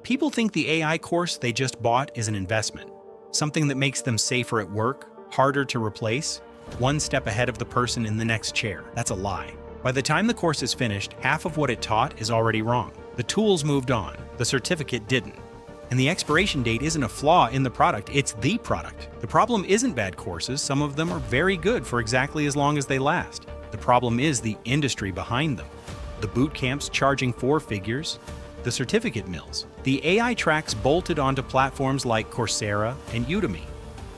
People think the AI course they just bought is an investment, something that makes them safer at work, harder to replace, one step ahead of the person in the next chair. That's a lie. By the time the course is finished, half of what it taught is already wrong. The tools moved on, the certificate didn't. And the expiration date isn't a flaw in the product, it's the product. The problem isn't bad courses, some of them are very good for exactly as long as they last. The problem is the industry behind them. The boot camps charging 4 figures, the certificate mills, the AI tracks bolted onto platforms like Coursera and Udemy,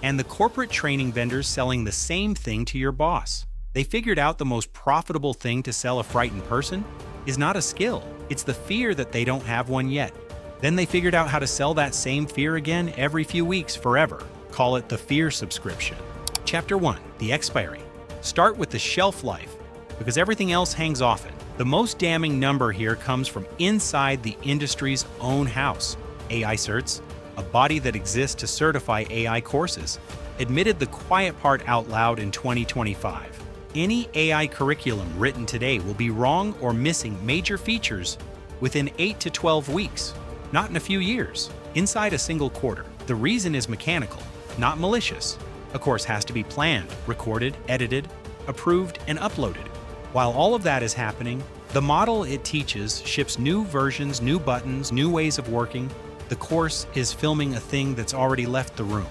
and the corporate training vendors selling the same thing to your boss. They figured out the most profitable thing to sell a frightened person is not a skill, it's the fear that they don't have one yet. Then they figured out how to sell that same fear again every few weeks forever. Call it the fear subscription. Chapter 1, the expiry. Start with the shelf life, because everything else hangs off it. The most damning number here comes from inside the industry's own house. AICerts, a body that exists to certify AI courses, admitted the quiet part out loud in 2025. Any AI curriculum written today will be wrong or missing major features within 8 to 12 weeks, not in a few years, inside a single quarter. The reason is mechanical, not malicious. A course has to be planned, recorded, edited, approved, and uploaded. While all of that is happening, the model it teaches ships new versions, new buttons, new ways of working. The course is filming a thing that's already left the room.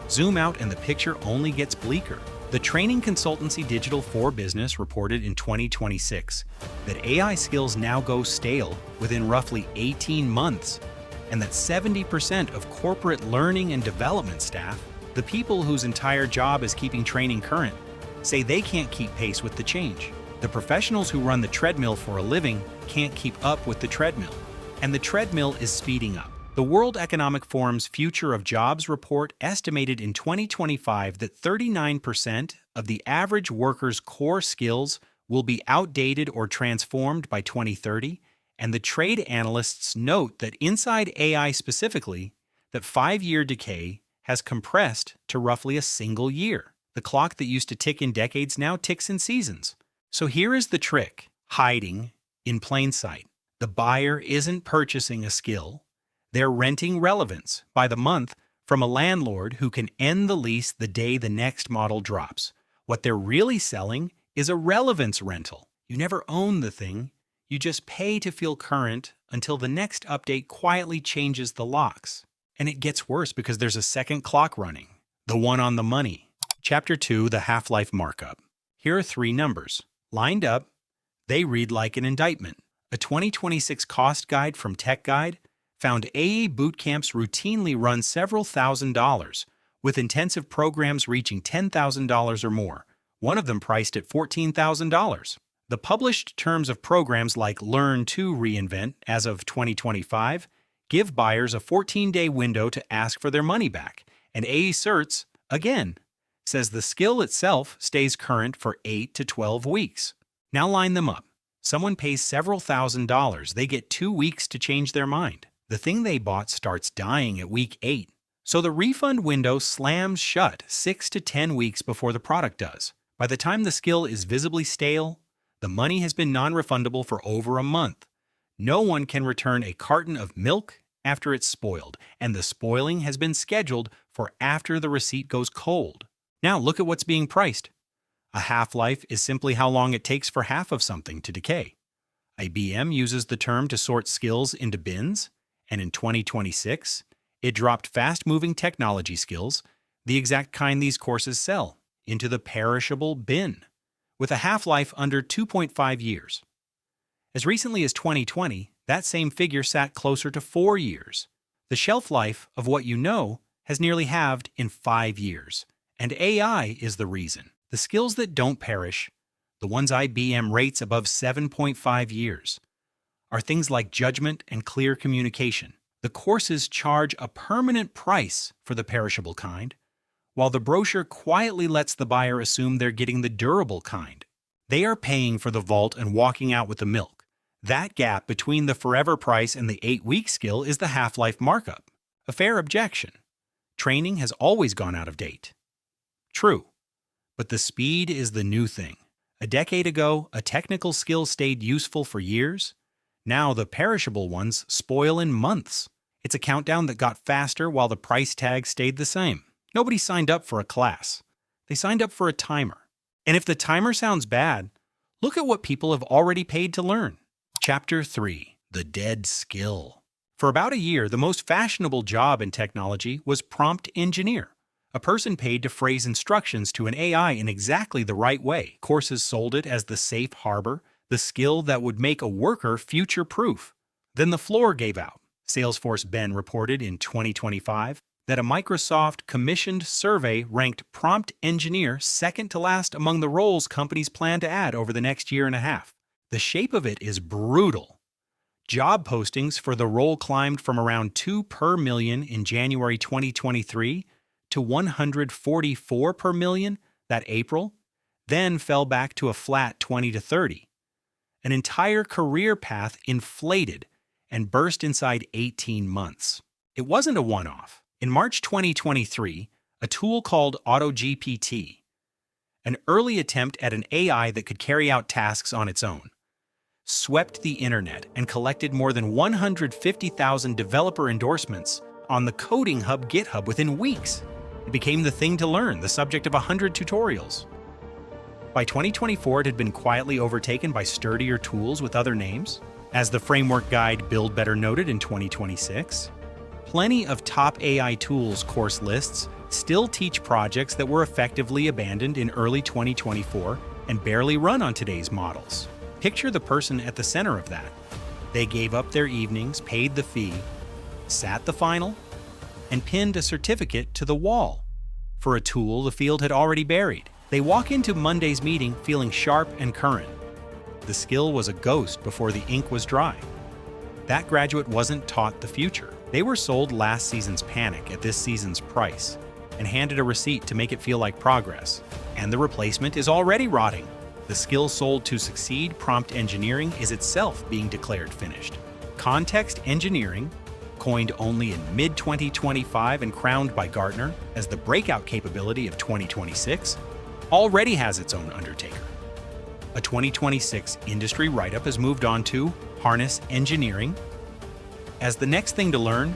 Zoom out and the picture only gets bleaker. The training consultancy Digital for Business reported in 2026 that AI skills now go stale within roughly 18 months, and that 70% of corporate learning and development staff, the people whose entire job is keeping training current, say they can't keep pace with the change. The professionals who run the treadmill for a living can't keep up with the treadmill, and the treadmill is speeding up. The World Economic Forum's Future of Jobs report estimated in 2025 that 39% of the average worker's core skills will be outdated or transformed by 2030, and the trade analysts note that inside AI specifically, that 5-year decay has compressed to roughly a single year. The clock that used to tick in decades now ticks in seasons. So here is the trick, hiding in plain sight. The buyer isn't purchasing a skill, they're renting relevance by the month from a landlord who can end the lease the day the next model drops. What they're really selling is a relevance rental. You never own the thing, you just pay to feel current until the next update quietly changes the locks. And it gets worse because there's a second clock running, the one on the money. Chapter 2, the Half-Life Markup. Here are 3 numbers. Lined up, they read like an indictment. A 2026 cost guide from Tech Guide found AA boot camps routinely run several $1,000s, with intensive programs reaching $10,000 or more, one of them priced at $14,000. The published terms of programs like Learn to Reinvent as of 2025 give buyers a 14-day window to ask for their money back, and AICerts, again, says the skill itself stays current for 8 to 12 weeks. Now line them up. Someone pays several $1,000s, they get 2 weeks to change their mind. The thing they bought starts dying at week 8. So the refund window slams shut 6 to 10 weeks before the product does. By the time the skill is visibly stale, the money has been non-refundable for over a month. No one can return a carton of milk after it's spoiled, and the spoiling has been scheduled for after the receipt goes cold. Now look at what's being priced. A half-life is simply how long it takes for half of something to decay. IBM uses the term to sort skills into bins, and in 2026, it dropped fast-moving technology skills, the exact kind these courses sell, into the perishable bin, with a half-life under 2.5 years. As recently as 2020, that same figure sat closer to 4 years. The shelf life of what you know has nearly halved in 5 years. And AI is the reason. The skills that don't perish, the ones IBM rates above 7.5 years, are things like judgment and clear communication. The courses charge a permanent price for the perishable kind, while the brochure quietly lets the buyer assume they're getting the durable kind. They are paying for the vault and walking out with the milk. That gap between the forever price and the 8-week skill is the Half-Life Markup. A fair objection. Training has always gone out of date. True, but the speed is the new thing. A decade ago, a technical skill stayed useful for years. Now the perishable ones spoil in months. It's a countdown that got faster while the price tag stayed the same. Nobody signed up for a class. They signed up for a timer. And if the timer sounds bad, look at what people have already paid to learn. Chapter 3. The Dead Skill. For about a year, the most fashionable job in technology was prompt engineer, a person paid to phrase instructions to an AI in exactly the right way. Courses sold it as the safe harbor, the skill that would make a worker future-proof. Then the floor gave out. Salesforce Ben reported in 2025 that a Microsoft commissioned survey ranked prompt engineer second to last among the roles companies plan to add over the next year and a half. The shape of it is brutal. Job postings for the role climbed from around 2 per million in January 2023 to 144 per million that April, then fell back to a flat 20 to 30. An entire career path inflated and burst inside 18 months. It wasn't a one-off. In March 2023, a tool called AutoGPT, an early attempt at an AI that could carry out tasks on its own, swept the internet and collected more than 150,000 developer endorsements on the Coding Hub GitHub within weeks. It became the thing to learn, the subject of 100 tutorials. By 2024, it had been quietly overtaken by sturdier tools with other names. As the framework guide Build Better noted in 2026, plenty of top AI tools course lists still teach projects that were effectively abandoned in early 2024 and barely run on today's models. Picture the person at the center of that. They gave up their evenings, paid the fee, sat the final, and pinned a certificate to the wall for a tool the field had already buried. They walk into Monday's meeting feeling sharp and current. The skill was a ghost before the ink was dry. That graduate wasn't taught the future. They were sold last season's panic at this season's price and handed a receipt to make it feel like progress. And the replacement is already rotting. The skill sold to succeed, prompt engineering, is itself being declared finished. Context engineering, coined only in mid-2025 and crowned by Gartner as the breakout capability of 2026, already has its own undertaker. A 2026 industry write-up has moved on to harness engineering as the next thing to learn,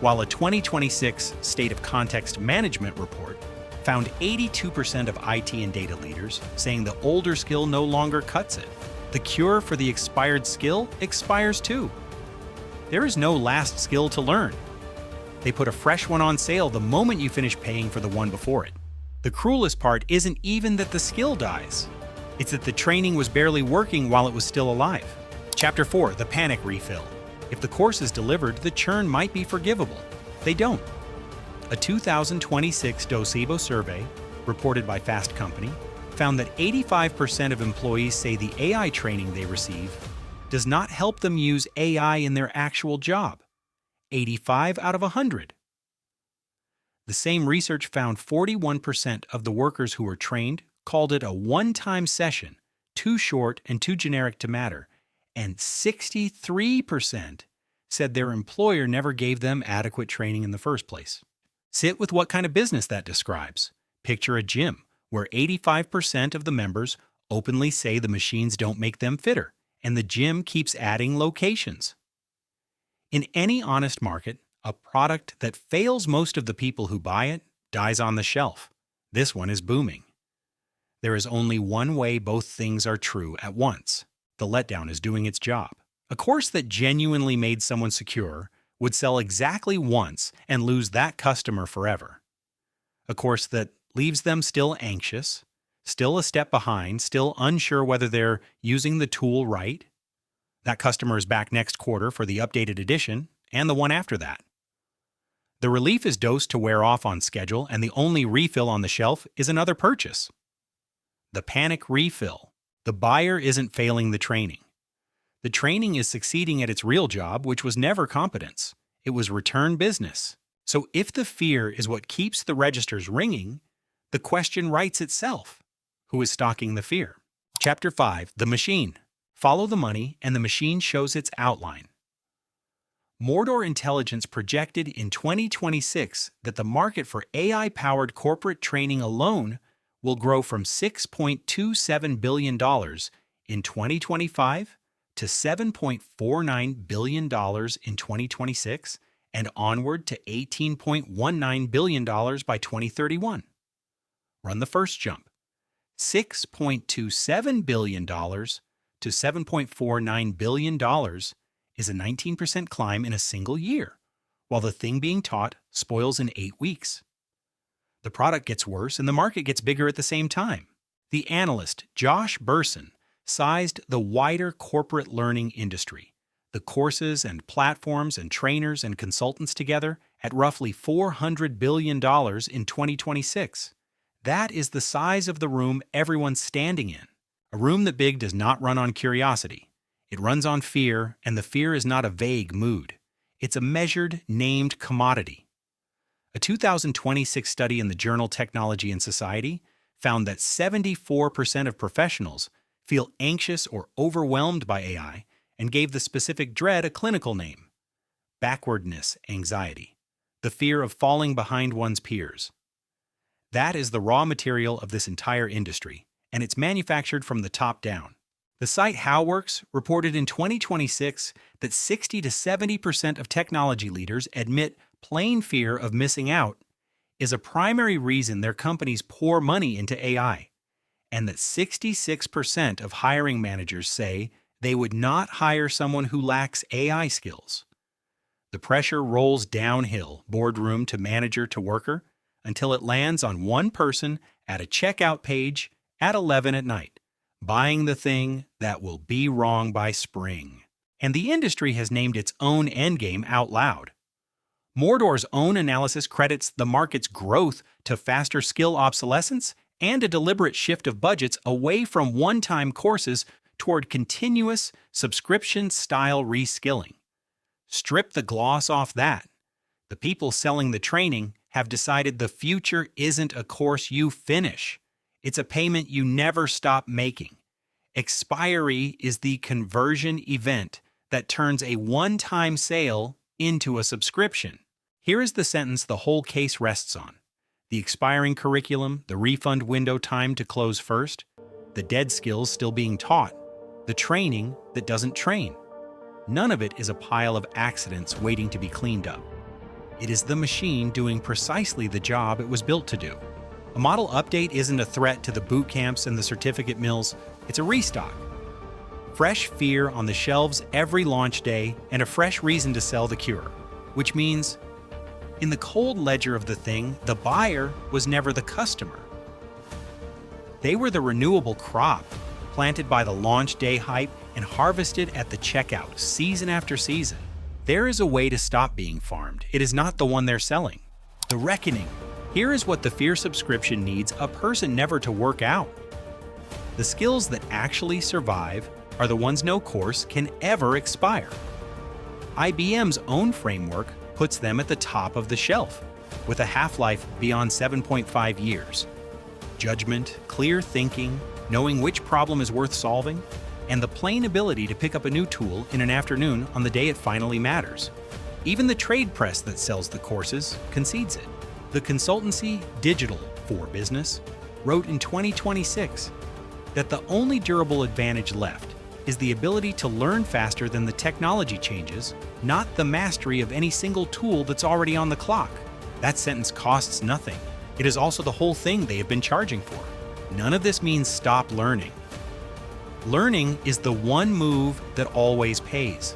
while a 2026 State of Context Management report found 82% of IT and data leaders saying the older skill no longer cuts it. The cure for the expired skill expires too. There is no last skill to learn. They put a fresh one on sale the moment you finish paying for the one before it. The cruelest part isn't even that the skill dies. It's that the training was barely working while it was still alive. Chapter 4, the panic refill. If the course is delivered, the churn might be forgivable. They don't. A 2026 Docebo survey, reported by Fast Company, found that 85% of employees say the AI training they receive does not help them use AI in their actual job. 85 out of 100. The same research found 41% of the workers who were trained called it a one-time session, too short and too generic to matter, and 63% said their employer never gave them adequate training in the first place. Sit with what kind of business that describes. Picture a gym where 85% of the members openly say the machines don't make them fitter, and the gym keeps adding locations. In any honest market, a product that fails most of the people who buy it dies on the shelf. This one is booming. There is only one way both things are true at once. The letdown is doing its job. A course that genuinely made someone secure would sell exactly once and lose that customer forever. A course that leaves them still anxious, still a step behind, still unsure whether they're using the tool right. That customer is back next quarter for the updated edition and the one after that. The relief is dosed to wear off on schedule, and the only refill on the shelf is another purchase. The panic refill. The buyer isn't failing the training. The training is succeeding at its real job, which was never competence. It was return business. So if the fear is what keeps the registers ringing, the question writes itself. Who is stalking the fear? Chapter 5, the machine. Follow the money, and the machine shows its outline. Mordor Intelligence projected in 2026 that the market for AI-powered corporate training alone will grow from $6.27 billion in 2025 to $7.49 billion in 2026 and onward to $18.19 billion by 2031. Run the first jump. $6.27 billion to $7.49 billion is a 19% climb in a single year, while the thing being taught spoils in 8 weeks. The product gets worse and the market gets bigger at the same time. The analyst Josh Bersin sized the wider corporate learning industry, the courses and platforms and trainers and consultants together, at roughly $400 billion in 2026. That is the size of the room everyone's standing in. A room that big does not run on curiosity. It runs on fear, and the fear is not a vague mood. It's a measured, named commodity. A 2026 study in the journal Technology and Society found that 74% of professionals feel anxious or overwhelmed by AI and gave the specific dread a clinical name: backwardness anxiety, the fear of falling behind one's peers. That is the raw material of this entire industry, and it's manufactured from the top down. The site HowWorks reported in 2026 that 60 to 70% of technology leaders admit plain fear of missing out is a primary reason their companies pour money into AI, and that 66% of hiring managers say they would not hire someone who lacks AI skills. The pressure rolls downhill, boardroom to manager to worker, until it lands on one person at a checkout page at 11 at night, buying the thing that will be wrong by spring. And the industry has named its own endgame out loud. Mordor's own analysis credits the market's growth to faster skill obsolescence and a deliberate shift of budgets away from one-time courses toward continuous, subscription-style reskilling. Strip the gloss off that. The people selling the training have decided the future isn't a course you finish. It's a payment you never stop making. Expiry is the conversion event that turns a one-time sale into a subscription. Here is the sentence the whole case rests on: the expiring curriculum, the refund window time to close first, the dead skills still being taught, the training that doesn't train. None of it is a pile of accidents waiting to be cleaned up. It is the machine doing precisely the job it was built to do. A model update isn't a threat to the boot camps and the certificate mills, it's a restock. Fresh fear on the shelves every launch day and a fresh reason to sell the cure, which means, in the cold ledger of the thing, the buyer was never the customer. They were the renewable crop, planted by the launch day hype and harvested at the checkout season after season. There is a way to stop being farmed. It is not the one they're selling. The reckoning. Here is what the fear subscription needs a person never to work out. The skills that actually survive are the ones no course can ever expire. IBM's own framework puts them at the top of the shelf, with a half-life beyond 7.5 years. Judgment, clear thinking, knowing which problem is worth solving, and the plain ability to pick up a new tool in an afternoon on the day it finally matters. Even the trade press that sells the courses concedes it. The consultancy Digital for Business wrote in 2026 that the only durable advantage left is the ability to learn faster than the technology changes, not the mastery of any single tool that's already on the clock. That sentence costs nothing. It is also the whole thing they have been charging for. None of this means stop learning. Learning is the one move that always pays.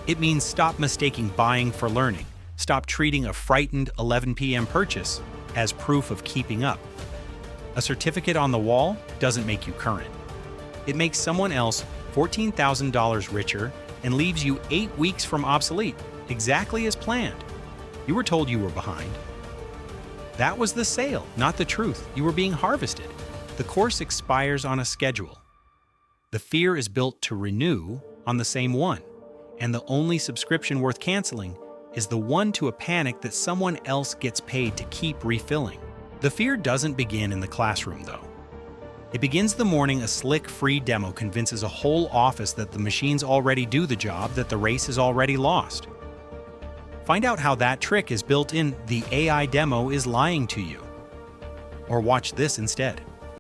It means stop mistaking buying for learning. Stop treating a frightened 11 p.m. purchase as proof of keeping up. A certificate on the wall doesn't make you current. It makes someone else $14,000 richer and leaves you 8 weeks from obsolete, exactly as planned. You were told you were behind. That was the sale, not the truth. You were being harvested. The course expires on a schedule. The fear is built to renew on the same one, and the only subscription worth canceling is the one to a panic that someone else gets paid to keep refilling. The fear doesn't begin in the classroom, though. It begins the morning a slick free demo convinces a whole office that the machines already do the job, that the race is already lost. Find out how that trick is built in The AI Demo is Lying to You. Or watch this instead.